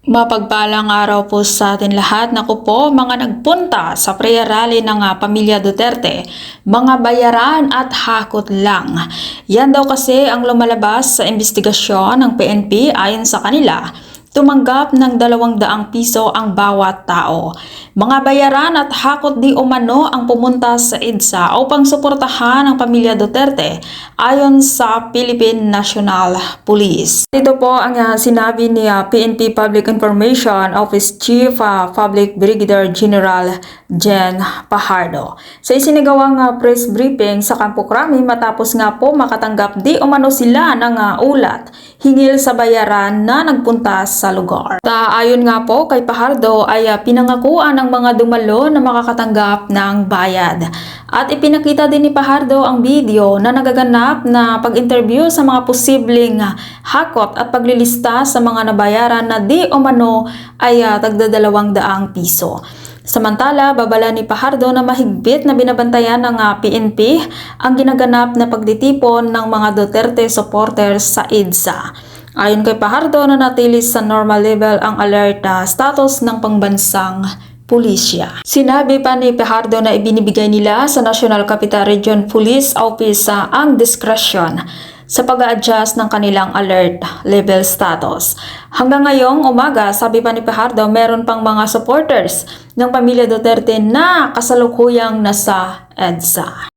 Mapagpalang araw po sa atin lahat. Naku po, mga nagpunta sa prayer rally ng pamilya Duterte, mga bayaran at hakot lang. Yan daw kasi ang lumalabas sa investigasyon ng PNP. Ayon sa kanila, tumanggap ng 200 piso ang bawat tao. Mga bayaran at hakot di umano ang pumunta sa EDSA upang suportahan ang pamilya Duterte ayon sa Philippine National Police. Ito po ang sinabi ni PNP Public Information Office Chief Public Brigadier General Jen Fajardo. Sa isinagawang press briefing sa Campo Crame matapos nga po makatanggap di umano sila ng ulat hingil sa bayaran na nagpunta sa lugar. Ayon nga po kay Fajardo ay pinangakuan ng mga dumalo na makakatanggap ng bayad. At ipinakita din ni Fajardo ang video na nagaganap na pag-interview sa mga posibleng hakot at paglilista sa mga nabayaran na di umano ay tagda 200 piso. Samantala, babala ni Fajardo na mahigpit na binabantayan ng PNP ang ginaganap na pagtitipon ng mga Duterte supporters sa EDSA. Ayon kay Fajardo, nanatili sa normal level ang alert status ng pangbansang pulisya. Sinabi pa ni Fajardo na ibinibigay nila sa National Capital Region Police Office ang discretion sa pag-a-adjust ng kanilang alert level status. Hanggang ngayong umaga, sabi pa ni Fajardo, meron pang mga supporters ng pamilya Duterte na kasalukuyang nasa EDSA.